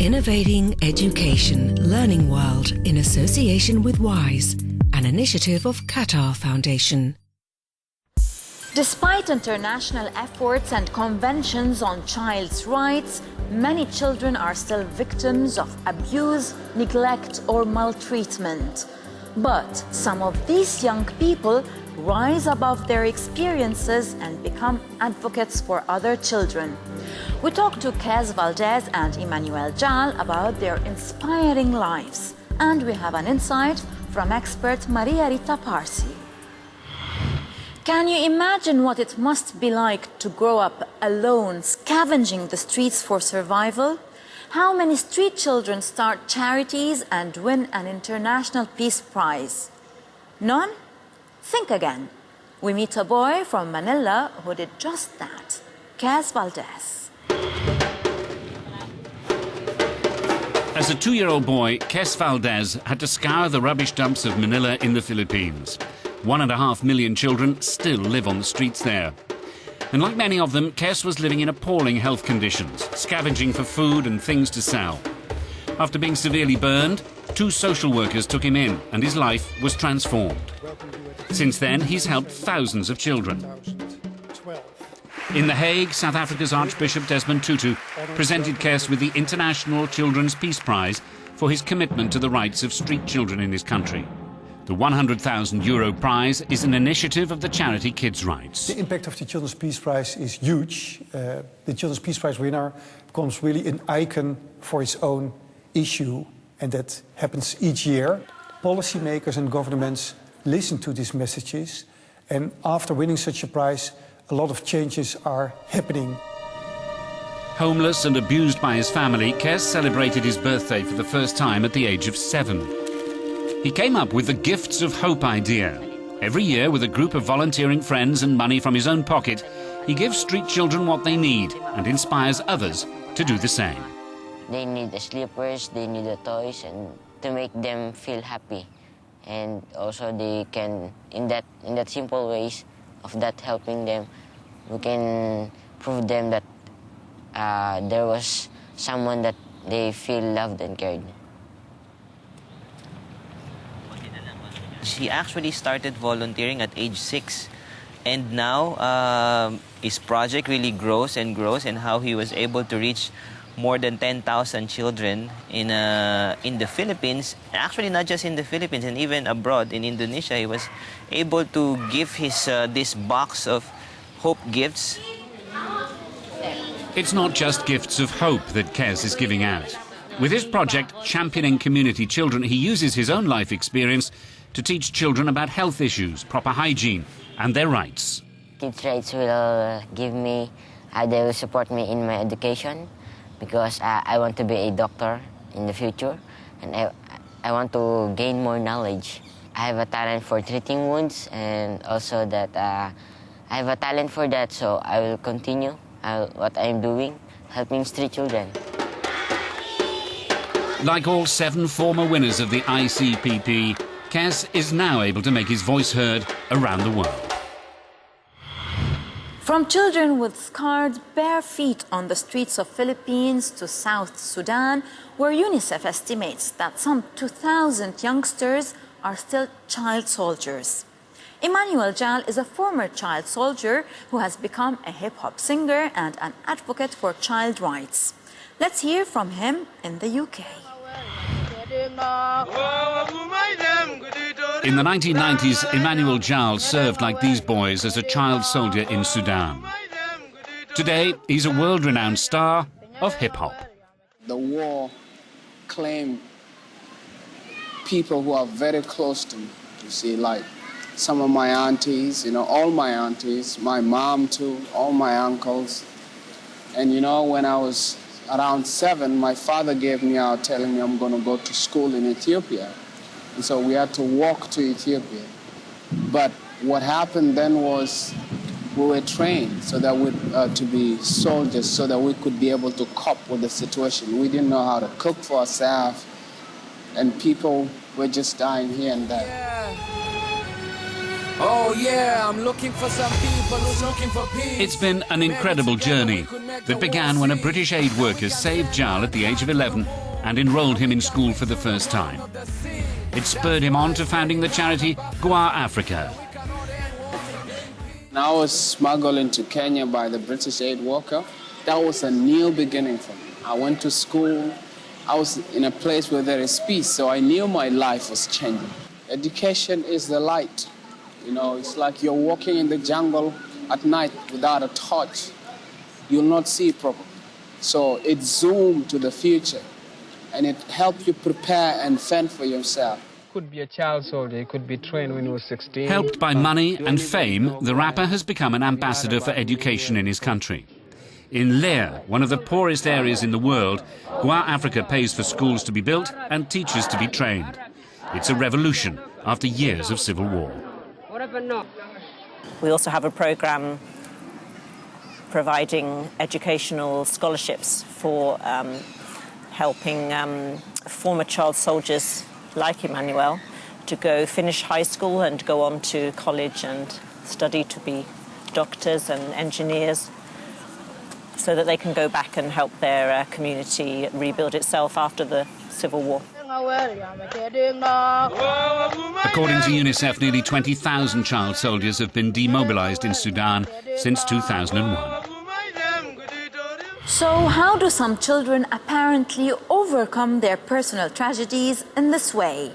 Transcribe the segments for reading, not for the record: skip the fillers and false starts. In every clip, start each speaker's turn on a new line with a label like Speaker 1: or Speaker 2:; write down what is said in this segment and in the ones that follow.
Speaker 1: Innovating Education Learning World in association with WISE, an initiative of Qatar Foundation.
Speaker 2: Despite international efforts and conventions on child's rights, many children are still victims of abuse, neglect, or maltreatment. But some of these young people rise above their experiences and become advocates for other children. We talked to Kes Valdez and Emmanuel Jal about their inspiring lives. And we have an insight from expert Maria Rita Parsi. Can you imagine what it must be like to grow up alone, scavenging the streets for survival? How many street children start charities and win an international peace prize? None? Think again. We meet a boy from Manila who did just that. Kes Valdez.
Speaker 3: As a 2-year-old boy, Kes Valdez had to scour the rubbish dumps of Manila in the Philippines. 1.5 million children still live on the streets there. And like many of them, Kes was living in appalling health conditions, scavenging for food and things to sell. After being severely burned, 2 social workers took him in and his life was transformed. Since then, he's helped thousands of children. In The Hague, South Africa's Archbishop Desmond Tutu presented Kes with the International Children's Peace Prize for his commitment to the rights of street children in his country. The €100,000 prize is an initiative of the charity Kids' Rights.
Speaker 4: The impact of the Children's Peace Prize is huge. The Children's Peace Prize winner becomes really an icon for his own issue, and that happens each year. Policymakers and governments listen to these messages, and after winning such a prize, a lot of changes are happening.
Speaker 3: Homeless and abused by his family, Kes celebrated his birthday for the first time at the age of 7. He came up with the Gifts of Hope idea. Every year, with a group of volunteering friends and money from his own pocket, he gives street children what they need and inspires others to do the same.
Speaker 5: They need the slippers, they need the toys, and to make them feel happy. And also they can, in that simple ways of that helping them, we can prove them that there was someone that they feel loved and cared.
Speaker 6: He actually started volunteering at age 6, and now his project really grows and grows, and how he was able to reach more than 10,000 children in the Philippines. Actually, not just in the Philippines, and even abroad in Indonesia, he was able to give his this box of hope gifts.
Speaker 3: It's not just gifts of hope that Kes is giving out. With his project, Championing Community Children, he uses his own life experience to teach children about health issues, proper hygiene, and their rights.
Speaker 5: Kids' Rights will give me, they will support me in my education, because I want to be a doctor in the future, and I want to gain more knowledge. I have a talent for treating wounds, and also that I have a talent for that, so I will continue what I'm doing, helping street children.
Speaker 3: Like all 7 former winners of the ICPP, Kes is now able to make his voice heard around the world.
Speaker 2: From children with scarred bare feet on the streets of Philippines to South Sudan, where UNICEF estimates that some 2,000 youngsters are still child soldiers. Emmanuel Jal is a former child soldier who has become a hip-hop singer and an advocate for child rights. Let's hear from him in the UK.
Speaker 3: In the 1990s, Emmanuel Jal served like these boys as a child soldier in Sudan. Today, he's a world-renowned star of hip-hop.
Speaker 7: The war claimed people who are very close to me, you see, like some of my aunties, all my aunties, my mom too, all my uncles. And when I was around 7, my father gave me out telling me I'm going to go to school in Ethiopia. And so we had to walk to Ethiopia. But what happened then was we were trained so that to be soldiers, so that we could be able to cope with the situation. We didn't know how to cook for ourselves, and people were just dying here and there.
Speaker 8: Oh yeah, I'm looking for some people who's looking for peace.
Speaker 3: It's been an incredible journey, that began when a British aid worker saved Jal at the age of 11 and enrolled him in school for the first time. It spurred him on to founding the charity Gwa Africa.
Speaker 7: I was smuggled into Kenya by the British aid worker. That was a new beginning for me. I went to school. I was in a place where there is peace, so I knew my life was changing. Education is the light. You know, it's like you're walking in the jungle at night without a torch. You'll not see properly. So it zoomed to the future, and it helped you prepare and fend for yourself.
Speaker 8: Could be a child soldier, he could be trained when he was 16.
Speaker 3: Helped by money and fame, the rapper has become an ambassador for education in his country. In Leer, one of the poorest areas in the world, Gwa Africa pays for schools to be built and teachers to be trained. It's a revolution after years of civil war.
Speaker 9: We also have a program providing educational scholarships for helping former child soldiers like Emmanuel to go finish high school and go on to college and study to be doctors and engineers, so that they can go back and help their community rebuild itself after the civil war.
Speaker 3: According to UNICEF, nearly 20,000 child soldiers have been demobilized in Sudan since 2001.
Speaker 2: So how do some children apparently overcome their personal tragedies in this way?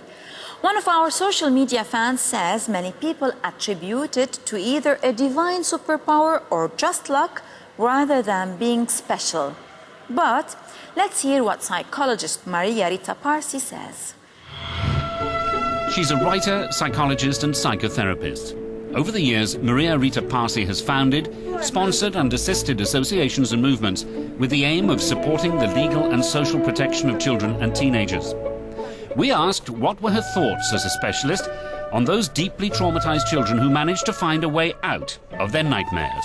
Speaker 2: One of our social media fans says many people attribute it to either a divine superpower or just luck rather than being special. But let's hear what psychologist Maria Rita Parsi says.
Speaker 3: She's a writer, psychologist and psychotherapist. Over the years, Maria Rita Parsi has founded, sponsored and assisted associations and movements with the aim of supporting the legal and social protection of children and teenagers. We asked what were her thoughts as a specialist on those deeply traumatized children who managed to find a way out of their nightmares.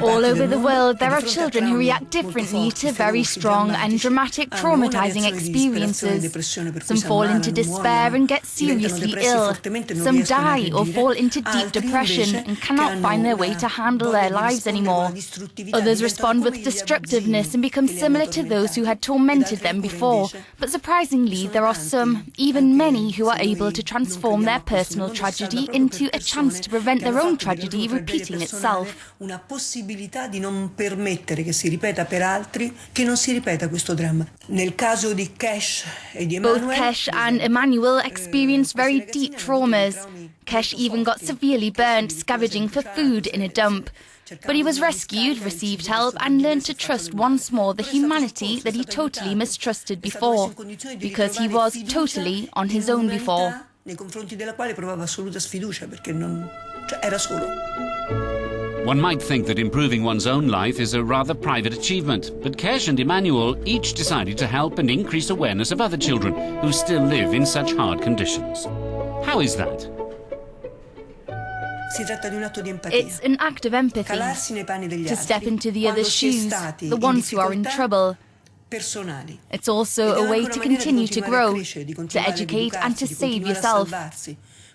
Speaker 10: All over the world, there are children who react differently to very strong and dramatic traumatizing experiences. Some fall into despair and get seriously ill. Some die or fall into deep depression and cannot find their way to handle their lives anymore. Others respond with destructiveness and become similar to those who had tormented them before. But surprisingly, there are some, even many, who are able to transform their personal tragedy into a chance to prevent their own tragedy repeating itself.
Speaker 11: Una possibilità di non permettere che si ripeta per altri, che non si ripeta questo dramma. Nel caso di Kes e di Emmanuel,
Speaker 10: both Kes and Emmanuel experienced very deep traumas. Kes even got severely burned scavenging for food in a dump. But he was rescued, received help and learned to trust once more the humanity that he totally mistrusted before, because he was totally on his own before.
Speaker 11: nei confronti della quale provava assoluta sfiducia perché non, era solo.
Speaker 3: One might think that improving one's own life is a rather private achievement, but Kes and Emmanuel each decided to help and increase awareness of other children who still live in such hard conditions. How is that?
Speaker 10: It's an act of empathy, to step into the other's shoes, the ones who are in trouble. It's also a way to continue to grow, to educate and to save yourself.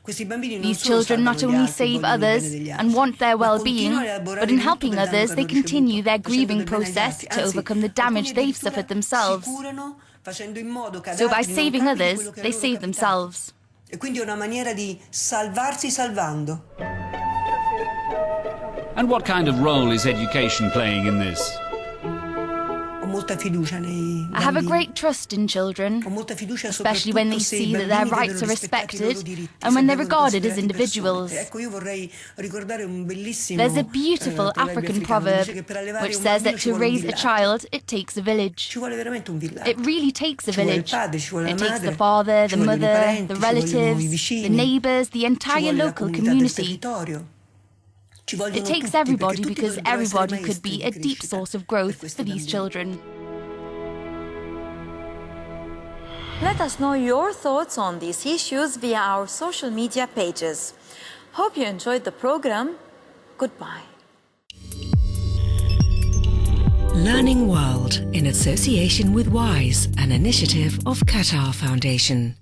Speaker 10: These children not only save others and want their well-being, but in helping others they continue their grieving process to overcome the damage they've suffered themselves. So by saving others, they save themselves.
Speaker 3: And what kind of role is education playing in this?
Speaker 10: I have a great trust in children, especially when they see that their rights are respected and when they're regarded as individuals. There's a beautiful African proverb which says that to raise a child, it takes a village. It really takes a village. It takes the father, the mother, the relatives, the neighbours, the entire local community. It takes everybody because everybody could be a deep source of growth for these children.
Speaker 2: Let us know your thoughts on these issues via our social media pages. Hope you enjoyed the program. Goodbye.
Speaker 1: Learning World in association with WISE, an initiative of Qatar Foundation.